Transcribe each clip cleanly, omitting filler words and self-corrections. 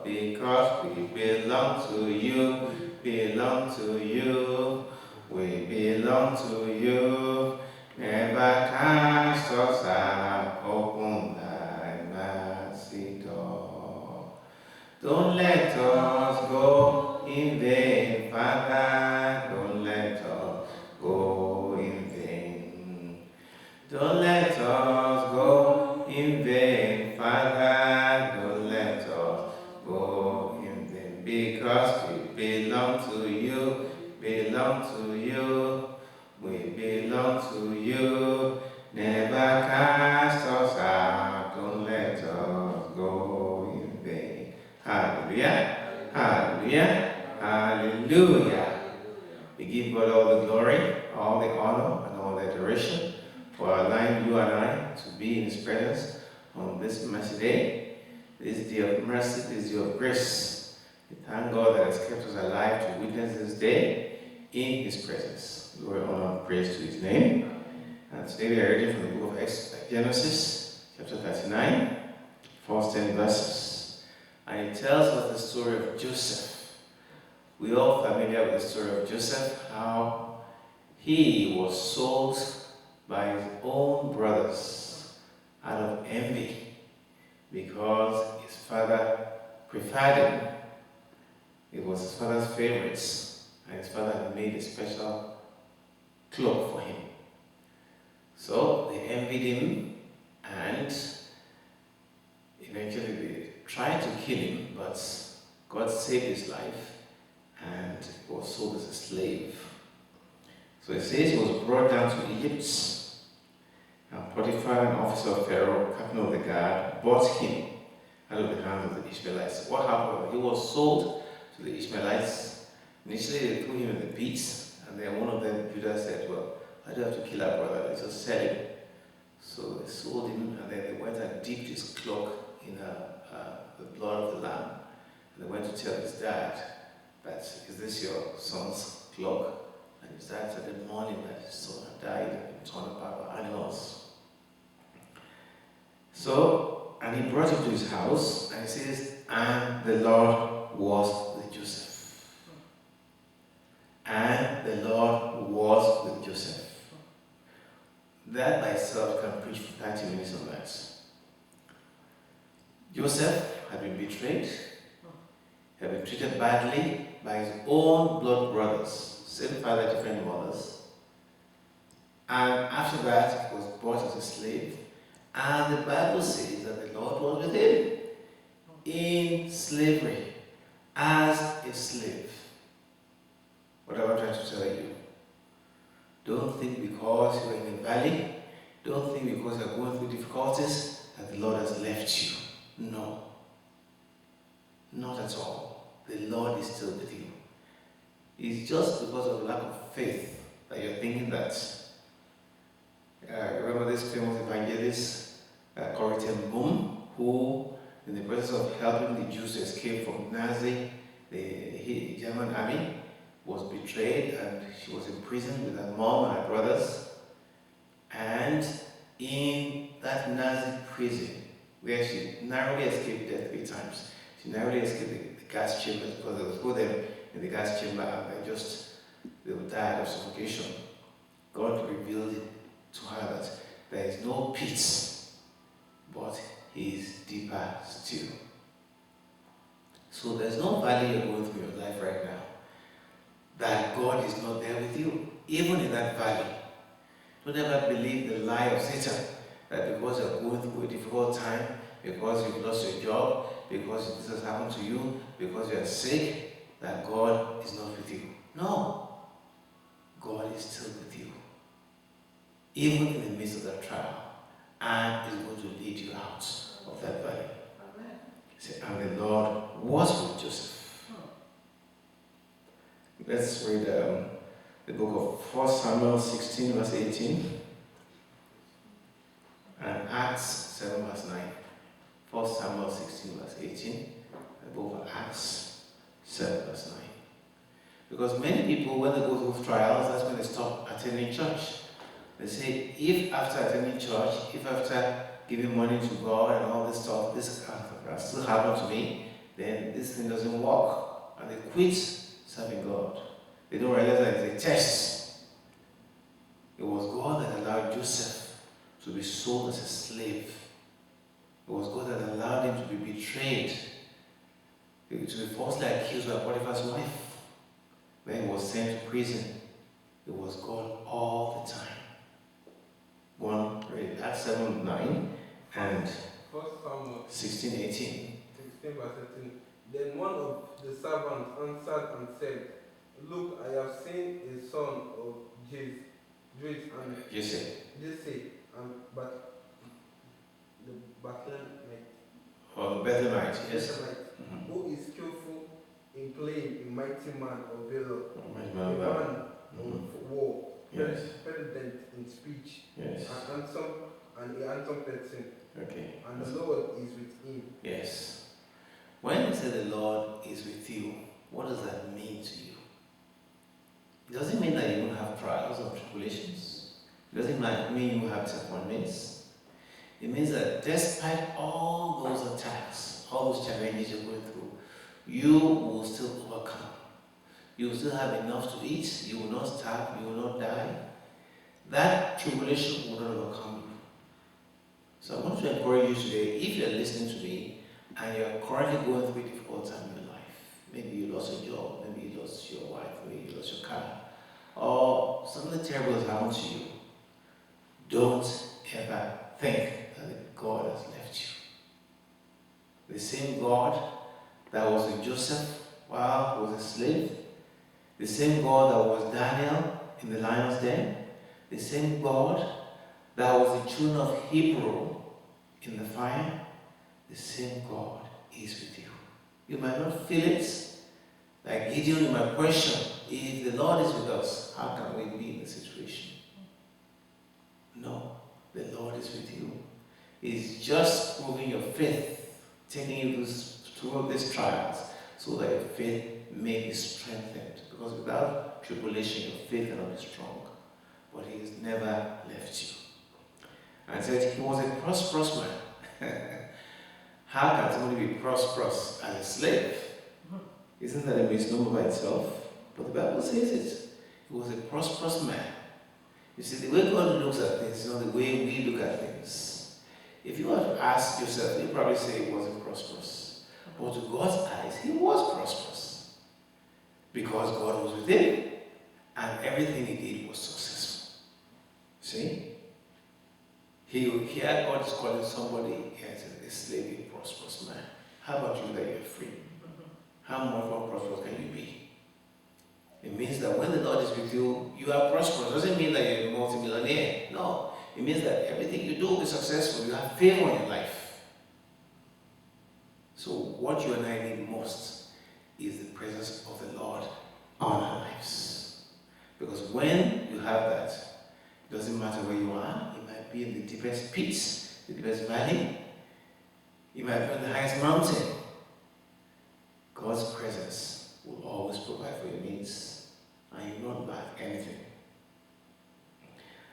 because we belong to you, belong to you, we belong to you. Never cast us out, open thy mercy door. Don't let us go in vain, Father, don't let us go in vain. Don't let us go in vain, Father, don't let us go in vain, because we belong to you, belong to you, we belong to you. Never cast us out, don't let us go in vain. Hallelujah, hallelujah, hallelujah. We give God all the glory, all the honor, and all the adoration for allowing you and I to be in His presence on this mercy day, this day of mercy, this day of grace. We thank God that has kept us alive to witness this day in His presence. Glory, honor, and praise to His name. And today we are reading from the book of Genesis, chapter 39, first 10 verses. And it tells us the story of Joseph. We're all familiar with the story of Joseph, how he was sold by his own brothers out of envy because his father preferred him. It was his father's favorites, and his father had made a special cloak for him. So they envied him, and eventually they tried to kill him, but God saved his life, and he was sold as a slave. So it says he was brought down to Egypt, and Potiphar, an officer of Pharaoh, captain of the guard, bought him out of the hands of the Ishmaelites. What happened? He was sold to the Ishmaelites. Initially they threw him in the pits, and then one of them, Judah, said, well, I don't have to kill our brother, let's just sell him. So they sold him, and then they went and dipped his cloak in the blood of the lamb. And they went to tell his dad that, is this your son's cloak? And his dad started mourning that his son had died and torn apart by animals. So, and he brought him to his house, and he says, and the Lord was with Joseph. And the Lord was with Joseph. That by itself can preach for 30 minutes on that. Joseph had been betrayed, had been treated badly by his own blood brothers, same father, different mothers. And after that, he was bought as a slave. And the Bible says that the Lord was with him in slavery as a slave. What am I trying to tell you? Don't think because you're in a valley, don't think because you're going through difficulties that the Lord has left you. No. Not at all. The Lord is still with you. It's just because of lack of faith that you're thinking that. Remember this famous evangelist, Corrie ten Boom, who, in the process of helping the Jews to escape from Nazi, the German army, was betrayed, and she was imprisoned with her mom and her brothers. And in that Nazi prison, where she narrowly escaped death 3 times, she narrowly escaped the gas chamber because they would put them in the gas chamber and they would die of suffocation. God revealed it to her that there is no pit, but He is deeper still. So there's no valley you're going through your life right now that God is not there with you, even in that valley. Don't ever believe the lie of Satan that because you're going through a difficult time, because you've lost your job, because this has happened to you, because you're sick, that God is not with you. No. God is still with you, even in the midst of that trial, and is going to lead you out of that valley. Amen. Say, and the Lord was with Joseph. Let's read the book of 1 Samuel 16, verse 18, and Acts 7, verse 9. 1 Samuel 16, verse 18, the book of Acts 7, verse 9. Because many people, when they go through trials, that's when they stop attending church. They say, if after attending church, if after giving money to God and all this stuff, this can still happen to me, then this thing doesn't work, and they quit serving God. They don't realize that it's a test. It was God that allowed Joseph to be sold as a slave. It was God that allowed him to be betrayed, to be falsely accused by Potiphar's wife. When he was sent to prison, it was God all the time. Go on, read Acts 7:9 and 16:18. 16 verse 18. Then one of the servants answered and said, Look, I have seen a son of Jesse, but the Bethlehemite, yes. Who is skillful in playing a mighty man of valor, A man of war, yes. president in speech, Yes. a handsome person, Okay. and the Lord is with him. Yes. When you say the Lord is with you, what does that mean to you? It doesn't mean that you won't have trials or tribulations. It doesn't mean you have disappointments. It means that despite all those attacks, all those challenges you're going through, you will still overcome. You will still have enough to eat. You will not starve. You will not die. That tribulation will not overcome you. So I want to encourage you today, if you're listening to me and you're currently going through a difficult time in your life, maybe you lost your job, maybe you lost your wife, maybe you lost your car, or something terrible has happened to you, don't ever think that God has left you. The same God that was with Joseph while he was a slave, the same God that was Daniel in the lion's den, the same God that was the children of Hebrew in the fire, the same God is with you. You might not feel it. Like Gideon, you might question, if the Lord is with us, how can we be in this situation? No, the Lord is with you. He's just proving your faith, taking you through these trials, so that your faith may be strengthened. Because without tribulation, your faith cannot be strong. But He has never left you. And said he was a prosperous man. How can somebody be prosperous as a slave? Isn't that a misnomer by itself? But the Bible says it. He was a prosperous man. You see, the way God looks at things is not the way we look at things. If you were to ask yourself, you'd probably say he wasn't prosperous. But to God's eyes, he was prosperous. Because God was with him, and everything he did was successful. See? Here God is calling somebody as a slave, a prosperous man. How about you that you're free? How much more prosperous can you be? It means that when the Lord is with you, you are prosperous. It doesn't mean that you're a multi-millionaire. No. It means that everything you do is successful. You have favor in your life. So what you and I need most is the presence of the Lord on our lives. Because when you have that, it doesn't matter where you are. It might be in the deepest pits, the deepest valley. It might be on the highest mountain. God's presence will always provide for your needs, and you will not lack anything.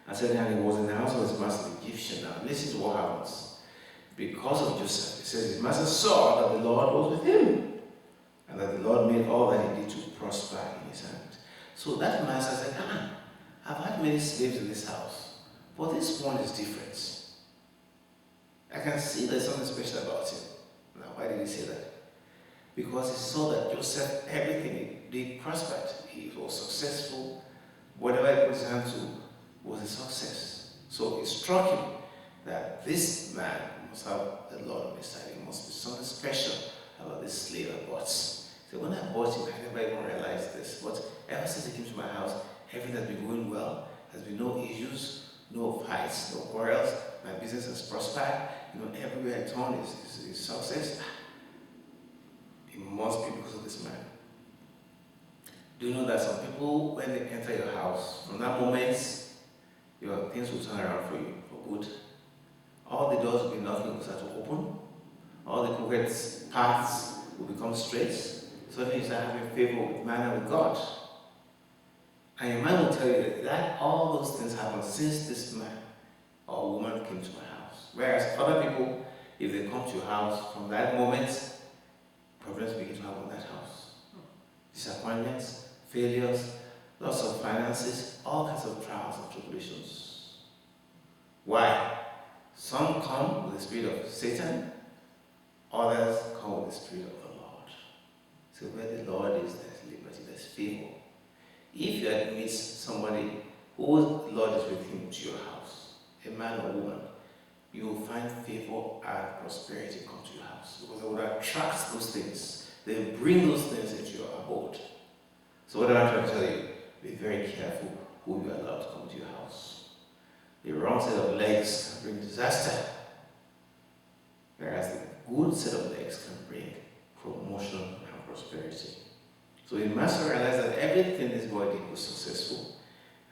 I said, and he was in the house of his master, the Egyptian. Now, listen to what happens. Because of Joseph, it says his master saw that the Lord was with him, and that the Lord made all that he did to prosper in his hand. So that master said, I've had many slaves in this house, but this one is different. I can see there's something special about him. Now, why did he say that? Because he saw that Joseph, everything he did prospered. He was successful. Whatever he put his hand to was a success. So it struck him that this man must have the Lord on his side. There must be something special about this slave I bought. So when I bought him, I never even realized this. But ever since he came to my house, everything has been going well. There's been no issues, no fights, no quarrels. My business has prospered. Everywhere I turn is success. It must be because of this man. Do you know that some people, when they enter your house, from that moment, your things will turn around for you, for good. All the doors will be knocking will start to open. All the crooked paths will become straight. Suddenly you start having favor with man and with God. And your mind will tell you that all those things happened since this man or woman came to my house. Whereas other people, if they come to your house from that moment, Problems begin to happen in that house. Disappointments, failures, loss of finances, all kinds of trials and tribulations. Why? Some come with the spirit of Satan, others come with the spirit of the Lord. So where the Lord is, there's liberty, there's favor. If you admit somebody whose Lord is with him to your house, a man or woman, you will find favor and prosperity come to your house. Because they would attract those things. They bring those things into your abode. So what am I trying to tell you? Be very careful who you allow to come to your house. The wrong set of legs can bring disaster, whereas the good set of legs can bring promotion and prosperity. So we must realize that everything this boy did was successful,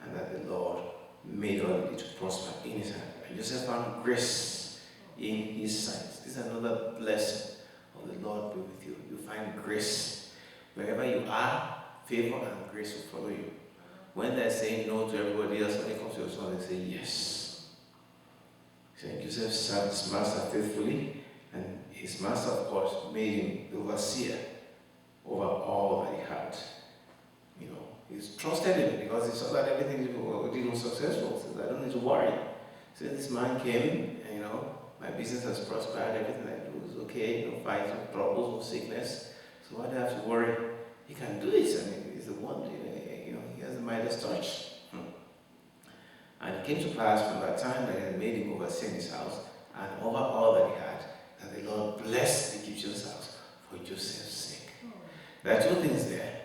and that the Lord made all of it to prosper in his hand. And Joseph found grace in his sight. This is another blessing of the Lord be with you. You find grace wherever you are. Favor and grace will follow you. When they're saying no to everybody else, when it comes to your son, they say yes. Saint Joseph served his master faithfully, and his master, of course, made him the overseer over all that he had. You know, he trusted him because he saw that everything he did was successful. So I don't need to worry. So this man came, and my business has prospered, everything I do is okay, no fights, no troubles, no sickness. So why do I have to worry? He can do it. I mean, he's the one, he has the Midas touch. And it came to pass from that time that he made him oversee his house, and over all that he had, that the Lord blessed the Egyptian's house for Joseph's sake. There are two things there.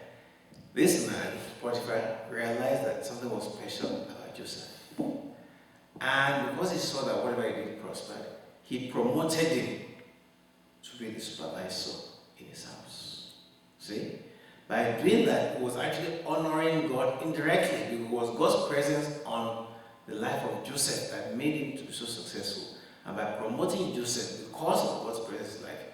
This man, Potiphar, realized that something was special about Joseph. And because he saw that whatever he did prospered, he promoted him to be the supervisor in his house. See? By doing that, he was actually honoring God indirectly, because it was God's presence on the life of Joseph that made him to be so successful. And by promoting Joseph, because of God's presence in life,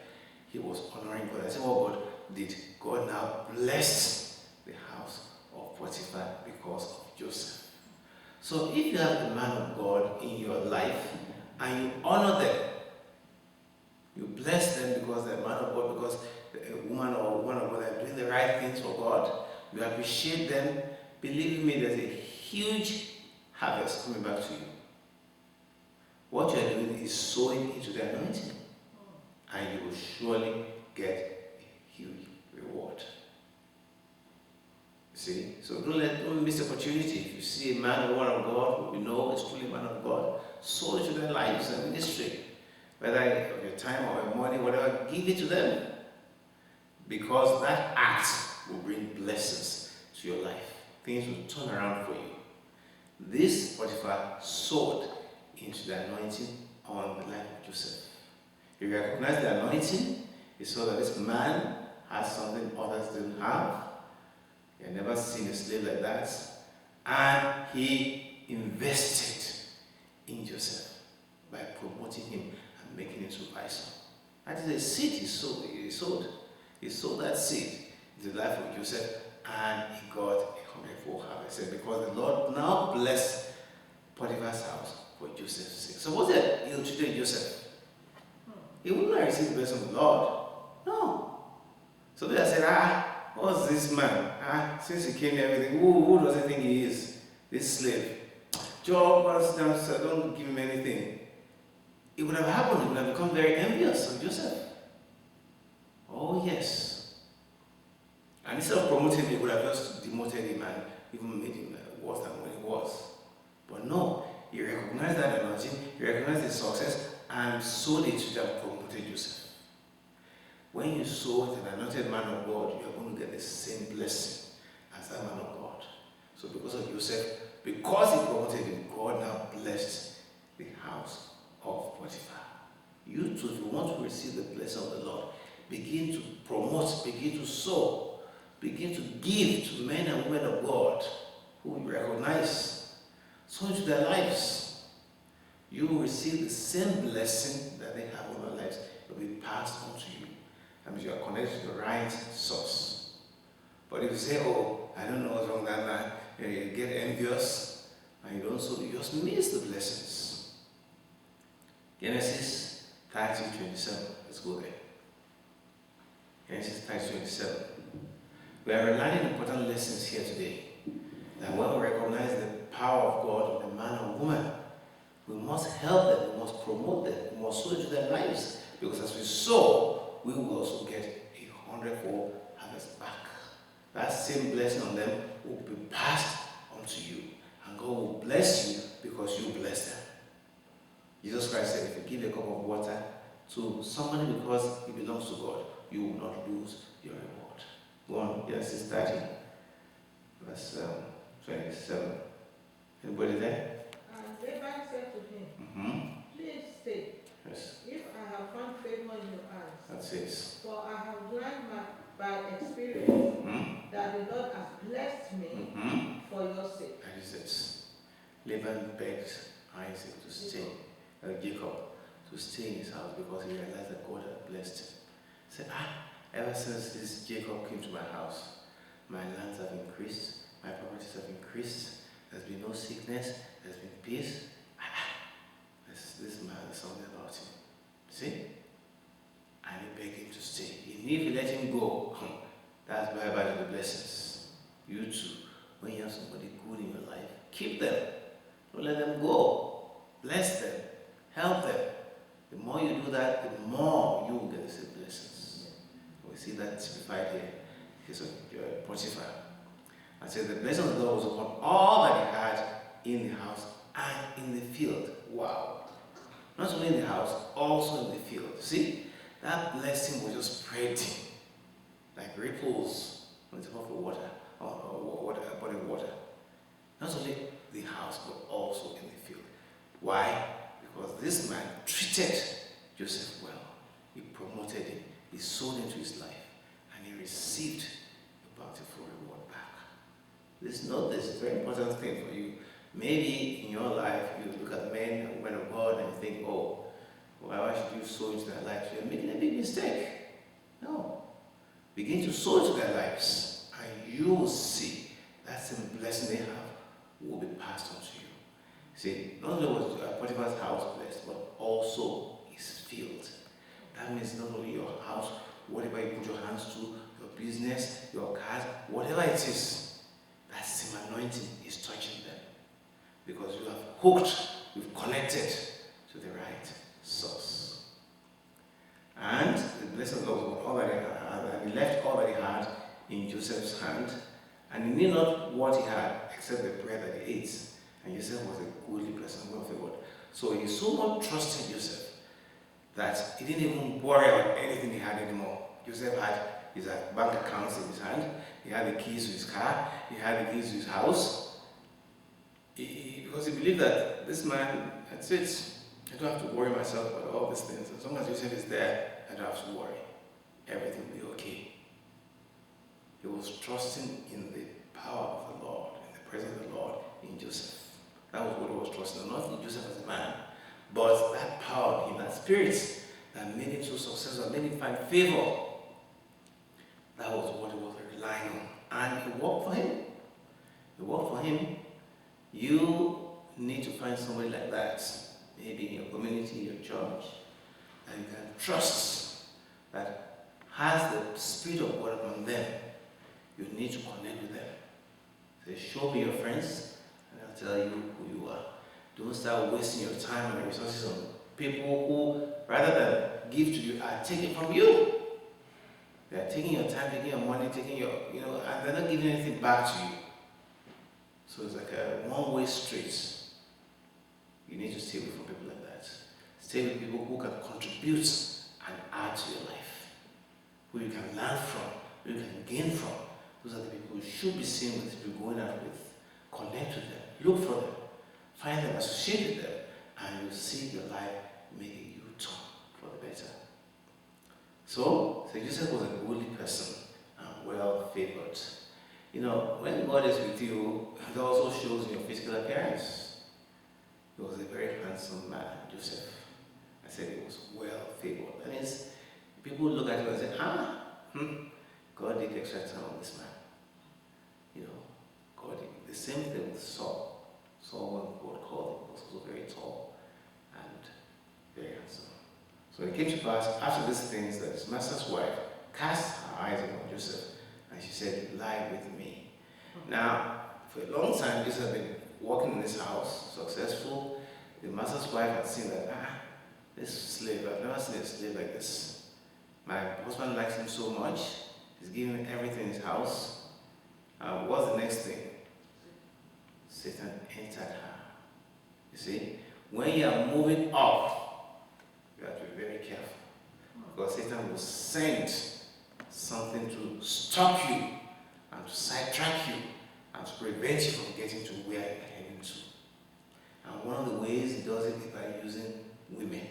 he was honoring God. I said, what God did? God now blessed the house of Potiphar because of Joseph. So if you have the man of God in your life and you honor them, you bless them because they're man of God, because a woman or woman of God are doing the right things for God, you appreciate them, believe me, there's a huge harvest coming back to you. What you are doing is sowing into the anointing, and you will surely get a huge reward. See? So don't miss the opportunity. If you see a man or woman of God who you know is truly a man of God, sow into their lives and ministry. Whether of your time or your money, whatever, give it to them. Because that act will bring blessings to your life. Things will turn around for you. This Potiphar sowed into the anointing on the life of Joseph. He recognized the anointing. He saw that this man has something others didn't have. He had never seen a slave like that. And he invested in Joseph by promoting him and making him supervisor. That is a seed he sowed. He sowed that seed into the life of Joseph, and he got a hundredfold harvest. Because the Lord now blessed Potiphar's house for Joseph's sake. So what's that ill treated Joseph? He would not receive the blessing of the Lord. No. So they said, what's this man? Since he came here, everything, who does he think he is? This slave. Job was now, so don't give him anything. It would have happened. He would have become very envious of Joseph. Oh, yes. And instead of promoting him, he would have just demoted him and even made him worse than what he was. But no, he recognized that anointing, he recognized his success, and sowed it to that promoted Joseph. When you sow to an anointed man of God, you are going to get the same blessing as that man of God. So because of Joseph, because he promoted him, God now blessed the house of Potiphar. You too, if you want to receive the blessing of the Lord, begin to promote, begin to sow, begin to give to men and women of God who you recognize. Sow into their lives. You will receive the same blessing that they have in their lives. It will be passed on to you. That means you are connected to the right source. But if you say, I don't know what's wrong with that man, you get envious, and you don't sow, you just miss the blessings. Genesis 30:27. Let's go there. Genesis 30:27. We are learning important lessons here today. That when we recognize the power of God in the man or woman, we must help them, we must promote them, we must sow into their lives. Because as we sow, we will also get a 100-fold harvest back. That same blessing on them will be passed on to you. And God will bless you because you bless them. Jesus Christ said, if you give a cup of water to somebody because it belongs to God, you will not lose your reward. Go on, Genesis 30, verse 27. Anybody there? And Laban said to him, Please stay, Yes, if I have found favor in your eyes. that's it. For I have learned by experience that the Lord has blessed me for your sake. That is it. Laban begged Isaac to stay, Jacob, to stay in his house because he realized that God had blessed him. He said, ever since this Jacob came to my house, my lands have increased, my properties have increased, there's been no sickness, there's been peace. This man is something about him. See? And he begged him to stay. He knew if he let him go, that's bye-bye to the blessings. You too, when you have somebody good in your life, keep them. Don't let them go. Bless them. Help them. The more you do that, the more you will get the same blessings. We see that typified here. Case of Potiphar. And said the blessing of the Lord was upon all that he had in the house and in the field. Wow. Not only in the house, also in the field. See? That blessing was just spreading like ripples on the top of water, or a body of water. Not only the house, but also in the field. Why? Because this man treated Joseph well. He promoted him. He sowed into his life. And he received a bountiful reward back. Note this very important thing for you. Maybe in your life, you look at men and women of God and you think, oh, why should you sow into their lives? You're making a big mistake. No. Begin to sow into their lives, and you will see that same blessing they have will be passed on to you. See, not only was Potiphar's house blessed, but also his field. That means not only your house, whatever you put your hands to, your business, your cars, whatever it is, that same anointing is touching them. Because you have hooked, you've connected to the right source. And the blessing of God was all that he had, and he left all that he had in Joseph's hand, and he knew not what he had except the bread that he ate. And Joseph was a goodly person, well favored. So he so much trusted Joseph that he didn't even worry about anything he had anymore. Joseph had his bank accounts in his hand, he had the keys to his car, he had the keys to his house. Because he believed that this man, that's it. I don't have to worry myself about all these things. As long as Joseph is there, I don't have to worry. Everything will be okay. He was trusting in the power of the Lord, in the presence of the Lord in Joseph. That was what he was trusting, not in Joseph as a man, but that power in that spirit that made him so successful, that made him find favor. That was what he was relying on. And it worked for him. It worked for him. You need to find somebody like that, maybe in your community, your church, that you can trust, that has the Spirit of God upon them. You need to connect with them. Say, show me your friends, and I'll tell you who you are. Don't start wasting your time and your resources on people who, rather than give to you, are taking from you. They are taking your time, taking your money, taking your, and they're not giving anything back to you. So it's like a one-way street. You need to stay away from people like that. Stay with people who can contribute and add to your life, who you can learn from, who you can gain from. Those are the people you should be seeing with, to be going out with. Connect with them, look for them, find them, associate with them, and you'll see your life make a U-turn for the better. So Joseph was a godly person and well favored. When God is with you, it also shows in your physical appearance. He was a very handsome man, Joseph. I said he was well favored. That means people look at you and say, God did extra time on this man. God did. The same thing with Saul. Saul, when God called him, was also very tall and very handsome. So it came to pass after these things that his master's wife cast her eyes upon Joseph, and she said, lie with me. Now, for a long time, Joseph had been working in this house, successful. The master's wife had seen that, this slave, I've never seen a slave like this. My husband likes him so much. He's giving him everything in his house. What's the next thing? Satan entered her. You see, when you are moving up, you have to be very careful. Because Satan will send something to stop you and to sidetrack you and to prevent you from getting to where you're heading to. And one of the ways he does it is by using women.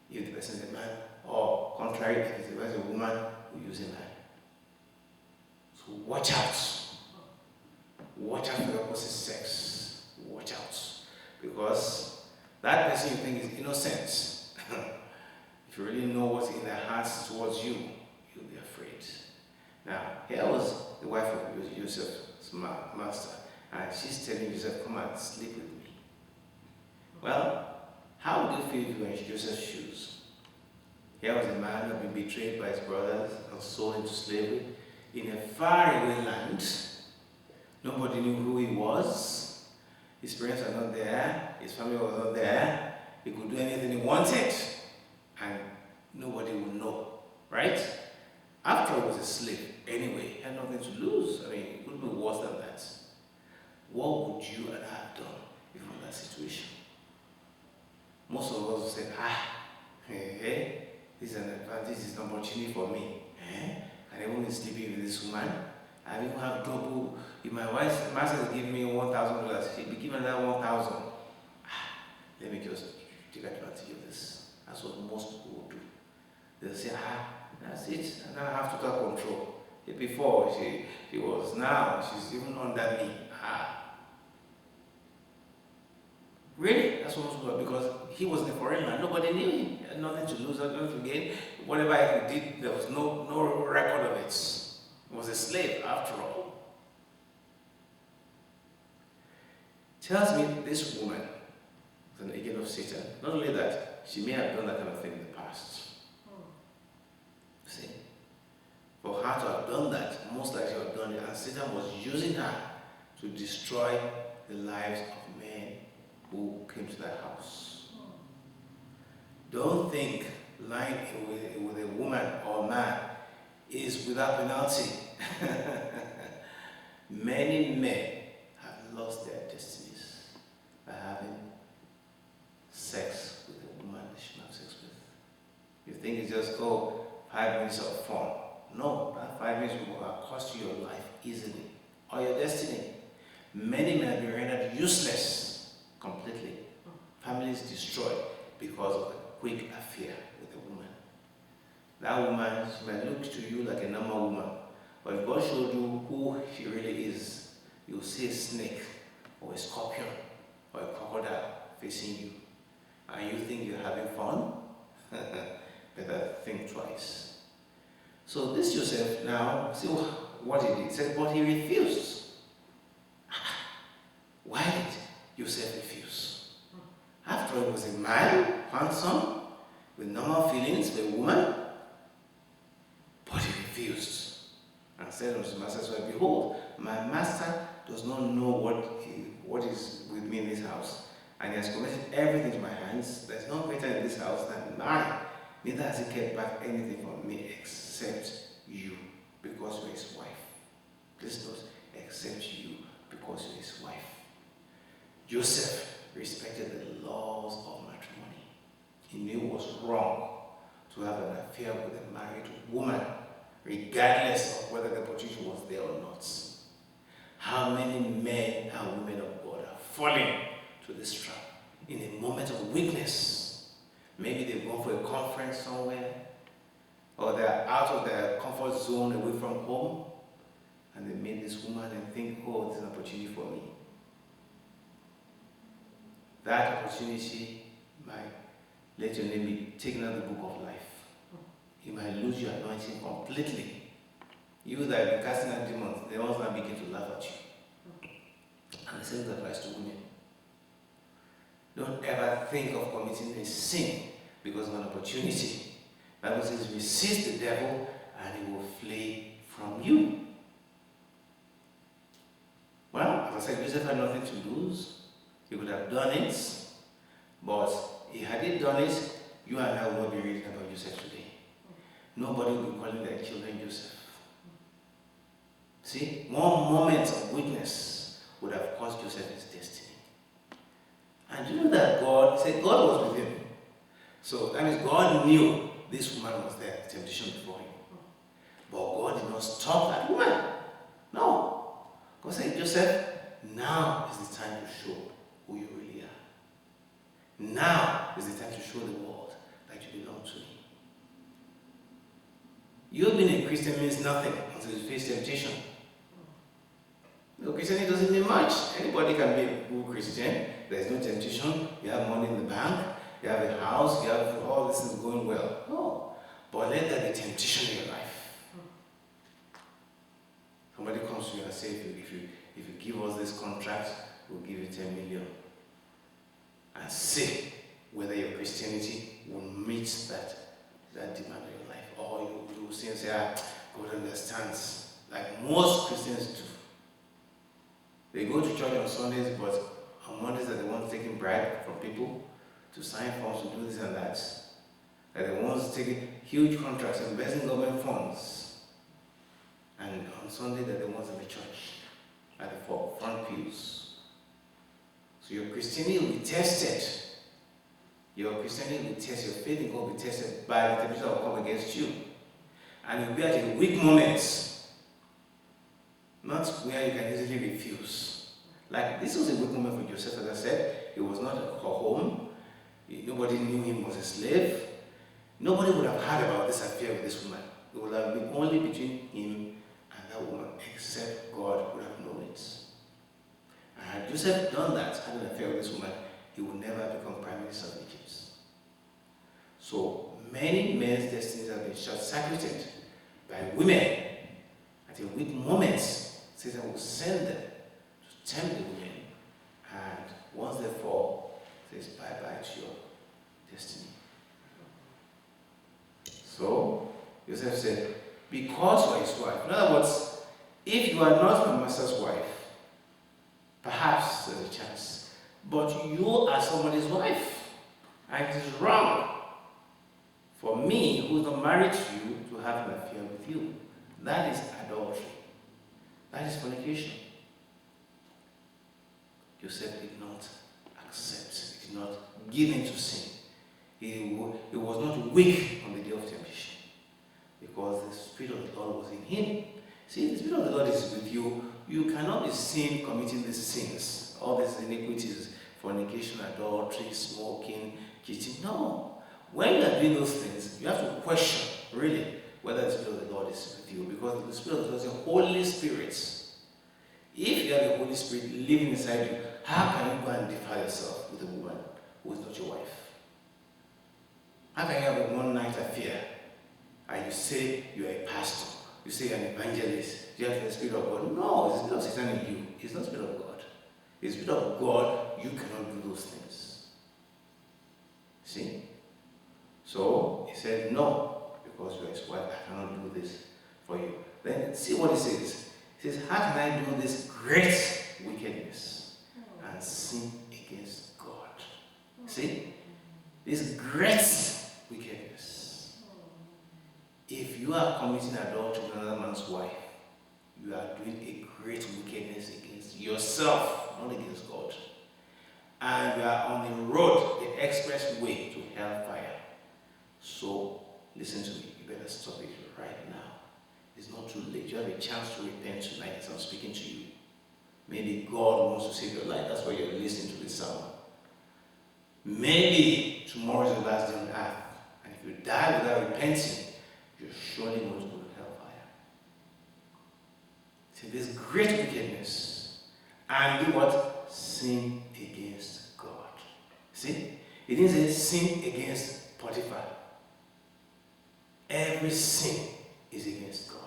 If the person is a man, or contrary, if it's a woman, we use a man. So watch out. Watch out for the opposite sex. Watch out. Because that person you think is innocent, if you really know what's in their hearts towards you, you'll be afraid. Now, here was the wife of Joseph's master, and she's telling Joseph, come and sleep with me. Well, how would you feel if you were in Joseph's shoes? Here was a man who had been betrayed by his brothers and sold into slavery in a faraway land. Nobody knew who he was. His parents were not there. His family was not there. He could do anything he wanted, and nobody would know, right? After all, he was a slave anyway. He had nothing to lose. I mean, it could be worse than that. What would you and I have done if we were in that situation? Most of us would say, this is an advantage, this is an opportunity for me. And I won't be sleeping with this woman. I even have double. If my wife's master is giving me $1,000, she'll be giving that 1,000. Let me just take advantage of this. That's what most people will do. They'll say, that's it. And I have total control. Before she was, now she's even under me. Really? That's what most people, because he was in a foreign land. Nobody knew him. He had nothing to lose, nothing to gain. Whatever he did, there was no record of it. He was a slave after all. Tells me this woman is an agent of Satan. Not only that, she may have done that kind of thing in the past. See? For her to have done that, most likely she would have done it, and Satan was using her to destroy the lives of men who came to that house. Don't think lying with a woman or a man is without penalty. Many men have lost their destinies by having sex with a woman they shouldn't have sex with. You think it's just 5 minutes of fun. No, that 5 minutes will cost you your life easily, or your destiny. Many men have been rendered useless completely. Families destroyed because of a quick affair with a woman. That woman, she might look to you like a normal woman, but if God showed you who she really is, you'll see a snake, or a scorpion, or a crocodile facing you. And you think you're having fun? Better think twice. So this Joseph now, see what he did. He said, but he refused. Why did Joseph refuse? After all, he was a man, handsome, with normal feelings for a woman. But he refused. And said unto his master, so behold, my master does not know what is with me in this house. And he has committed everything to my hands. There's no greater in this house than mine. Neither has he kept back anything from me except you, because you're his wife. Please note, except you, because you're his wife. Joseph respected the laws of matrimony. He knew it was wrong to have an affair with a married woman, regardless of whether the opportunity was there or not. How many men and women of God are falling to this trap in a moment of weakness? Maybe they've gone for a conference somewhere, or they're out of their comfort zone away from home, and they meet this woman and think, this is an opportunity for me. That opportunity might let your name be taken out of the book of life. You might lose your anointing completely. You that have been casting out demons, they also now begin to laugh at you. And the same applies to women. Don't ever think of committing a sin because of an opportunity. The Bible says, resist the devil and he will flee from you. Well, as I said, Joseph had nothing to lose. He would have done it, but had he done it, you and I will not be reading about Joseph today. Nobody will be calling their children Joseph. See, one moment of weakness would have cost Joseph his destiny. And you know that God said God was with him. So that means God knew this woman was there, temptation before him. But God did not stop that woman. No. God said, Joseph, now is the time to show who you really are. Now is the time to show the world that you belong to me. You being a Christian means nothing until you face temptation. No, Christianity doesn't mean much. Anybody can be a good Christian. There's no temptation. You have money in the bank. You have a house. You have all this is going well. No. But let there be temptation in your life. Somebody comes to you and says, if you give us this contract, we'll give you 10 million. And see whether your Christianity will meet that demand in your life. Or you will see and say, God understands. Like most Christians do. They go to church on Sundays, but on Mondays they're the ones taking bribe from people to sign forms to do this and that. They're the ones taking huge contracts, investing government funds. And on Sunday they're the ones in the church, at the front pews. So your Christianity will be tested. Your Christianity will be tested, your faith in God will be tested by the temptation that will come against you. And you'll be at a weak moment. Not where you can easily refuse. Like, this was a good moment for Joseph, as I said. He was not at home. Nobody knew him was a slave. Nobody would have heard about this affair with this woman. It would have been only between him and that woman, except God would have known it. And had Joseph done that, had an affair with this woman, he would never become prime minister of Egypt. So, many men's destinies have been short-circuited by women at a weak moment. Satan will send them to tempt the women, and once they fall, says bye-bye to your destiny. So, Joseph said, because you are his wife. In other words, if you are not my master's wife, perhaps there's a chance. But you are somebody's wife, and it is wrong for me, who is not married to you, to have an affair with you. That is adultery. That is fornication. Joseph did not accept, he did not give in to sin. He was not weak on the day of temptation, because the Spirit of the Lord was in him. See, the Spirit of the Lord is with you. You cannot be seen committing these sins, all these iniquities, fornication, adultery, smoking, cheating. No. When you are doing those things, you have to question, really, whether the Spirit of the Lord is with you, because the Spirit of the Lord is the Holy Spirit. If you have the Holy Spirit living inside you, how can you go and defile yourself with a woman who is not your wife? How can you have a one-night affair and you say you are a pastor, you say you are an evangelist, you have the Spirit of God? No, it's not Satan in you. It's not the Spirit of God. The Spirit of God, you cannot do those things. See? So, he said, no, because you are his wife, I cannot do this for you. Then, see what he says. He says, how can I do this great wickedness and sin against God? See? This great wickedness. If you are committing adultery with another man's wife, you are doing a great wickedness against yourself, not against God. And you are on the road, the express way to hellfire. So, listen to me, you better stop it right now. It's not too late. You have a chance to repent tonight as I'm speaking to you. Maybe God wants to save your life. That's why you're listening to this sermon. Maybe tomorrow is the last day on earth. And if you die without repenting, you're surely going to go to hellfire. See, this great wickedness. And do what? Sin against God. See? It didn't say sin against Potiphar. Every sin is against God.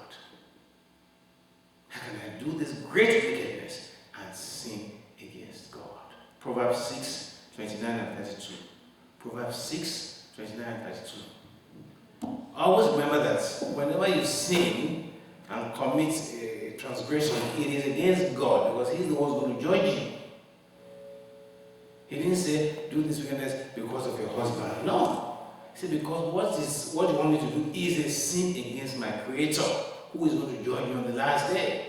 How can I do this great wickedness and sin against God? Proverbs 6, 29 and 32. Proverbs 6, 29 and 32. always remember that whenever you sin and commit a transgression, it is against God because He's the one who's going to judge you. He didn't say, do this wickedness because of your husband. No. He said, because what you want me to do is a sin against my Creator, who is going to judge me on the last day.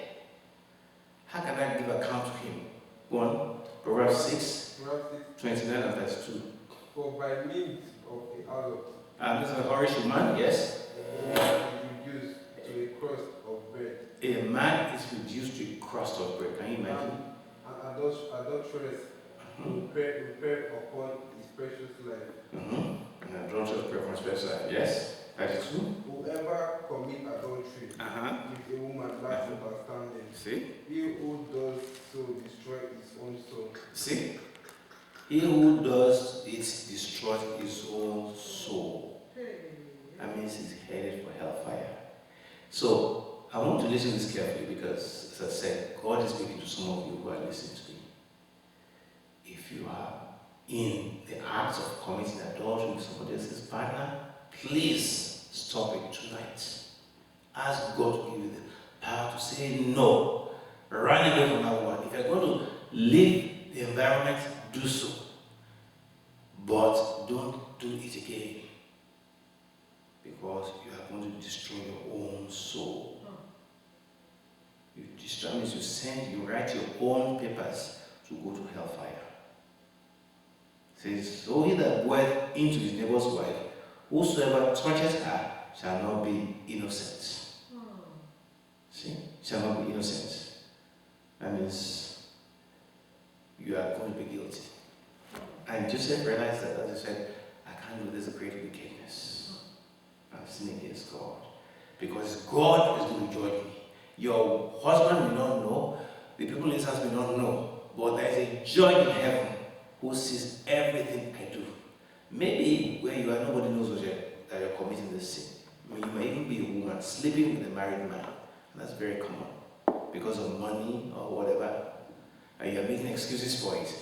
How can I give account to Him? Go on. Proverbs 6, 29 and 32. For by means of a harlot, This is a Horish man, yes. a man is reduced to a crust of bread. A man is reduced to a crust of bread. Can you imagine? An adulteress will prepare upon his precious life. An adulterous preference person, yes. 32. Whoever commit adultery with a woman lacks understanding. See? He who does so destroys his own soul. See? He who does it destroys his own soul. That means he's headed for hellfire. So, I want to listen to this carefully because, as I said, God is speaking to some of you who are listening to me. If you are in the act of committing adultery with somebody else's partner, please stop it tonight. Ask God to give you the power to say no. Run away from that one. If you're going to leave the environment, do so. But don't do it again. Because you are going to destroy your own soul. You destroy means you write your own papers to go to hellfire. It says, so he that goeth into his neighbor's wife, whosoever touches her shall not be innocent. See? Shall not be innocent. That means you are going to be guilty. And Joseph realized that, as he said, I can't do this great wickedness. I've sinned against God. Because God is going to judge me. Your husband may not know, the people in his house may not know, but there is a judge in heaven who sees everything I do. Maybe where you are, nobody knows that you're committing this sin. I mean, you may even be a woman sleeping with a married man. And that's very common. Because of money or whatever. And you're making excuses for it.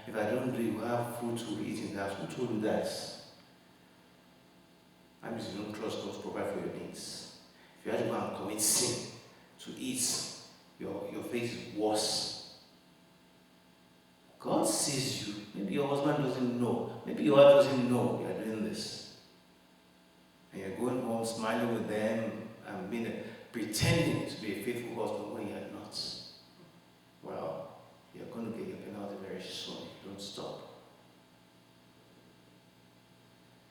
If I don't do it, we'll have food to eat in the house. Who told you that? That means you don't trust God to provide for your needs. If you have to go and commit sin to eat, your face is worse. God sees you. Maybe your husband doesn't know. Maybe your wife doesn't know you are doing this. And you're going home smiling with them and pretending to be a faithful husband when you are not. Well, you're going to get your penalty very soon. Don't stop.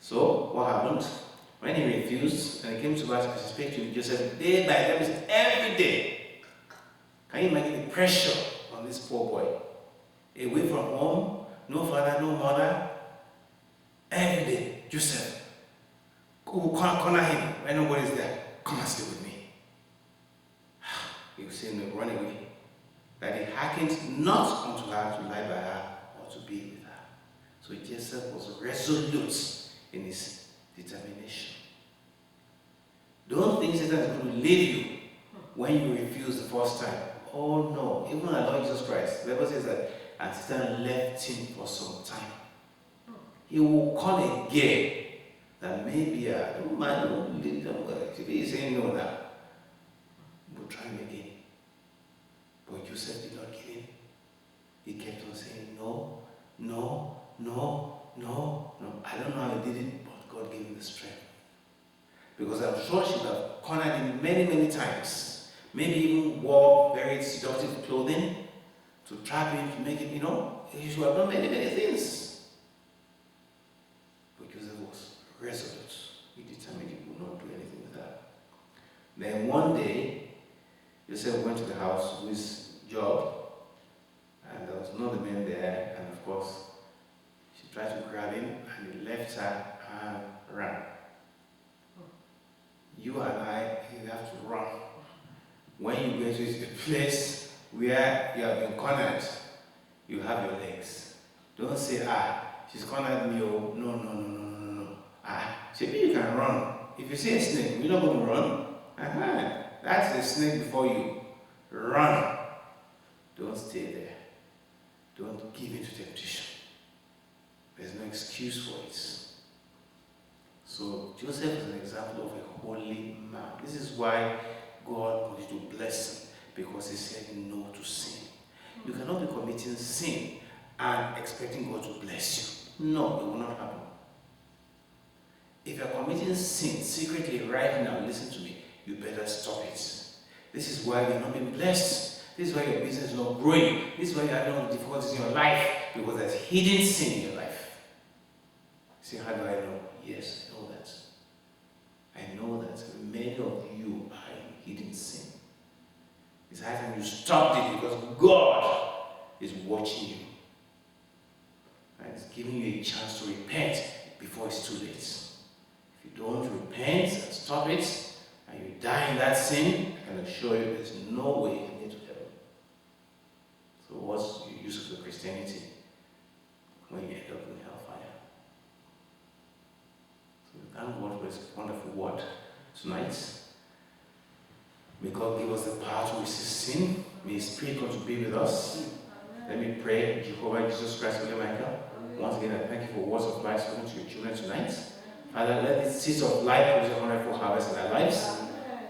So, what happened? When he refused, and he came to us to speak to him, Joseph, day by day, every day. Can you imagine the pressure on this poor boy? Away from home, no father, no mother. Every day, Joseph, corner him when nobody's there. Come and stay with me. He was saying, run away. That he hearkened not unto her to lie by her or to be with her. So Joseph was resolute in his determination. Don't think Satan is going to leave you when you refuse the first time. Oh no, even our Lord Jesus Christ, the Bible says that, and Satan left him for some time. He will come again. That maybe I don't mind, if he's saying no now, we'll try him again. But Joseph did not give in. He kept on saying no, no, no, no, no. I don't know how he did it, but God gave him the strength. Because I'm sure she would have cornered him many, many times. Maybe even wore very seductive clothing to trap him, to make him, he should have done many, many things. But Joseph was resolute. He determined he would not do anything with that. Then one day, Joseph went to the house to his job, and there was another man there, and of course, she tried to grab him, and he left her and ran. You and I, you have to run. When you get to a place where you have been cornered, you have your legs. Don't say, she's cornered me, oh, no. Maybe you can run. If you see a snake, you're not going to run. That's the snake before you. Run. Don't stay there. Don't give in to temptation. There's no excuse for it. So Joseph is an example of a holy man. This is why God wanted to bless him, because he said no to sin. You cannot be committing sin and expecting God to bless you. No, it will not happen. If you are committing sin secretly right now, listen to me, you better stop it. This is why you're not being blessed. This is why your business is not growing. This is why you're having all the difficulties in your life, because there's hidden sin in your life. See, how do I know? Yes, I know that. I know that many of you are in hidden sin. It's high time you stopped it, because God is watching you. And it's giving you a chance to repent before it's too late. If you don't repent and stop it, and you die in that sin, I can assure you there's no way you can get to heaven. So what's the use of the Christianity when you end up in hellfire? So thank God for His wonderful word tonight. May God give us the power to resist sin. May His Spirit come to be with us. Let me pray. Jehovah Jesus Christ, Holy Michael. Once again, I thank you for words of life spoken to your children tonight. Father, let these seeds of life produce a wonderful harvest in their lives.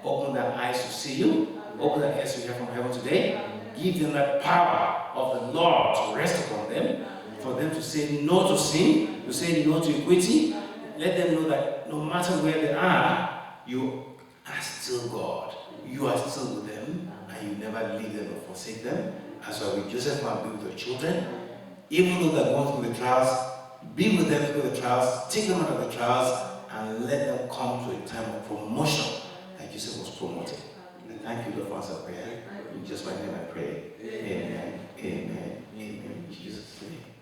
Open their eyes to see you. Open their ears to hear from heaven today. Give them that power of the Lord to rest upon them. For them to say no to sin, to say no to iniquity. Let them know that no matter where they are, you are still God. You are still with them, and you never leave them or forsake them. As well with Joseph, and be with your children. Even though they're going through the trials, be with them through the trials, take them out of the trials, and let them come to a time of promotion, like Joseph was promoted. And thank you, Lord, for answer prayer. In just my name I pray. Amen. Amen. Amen. In Jesus' name.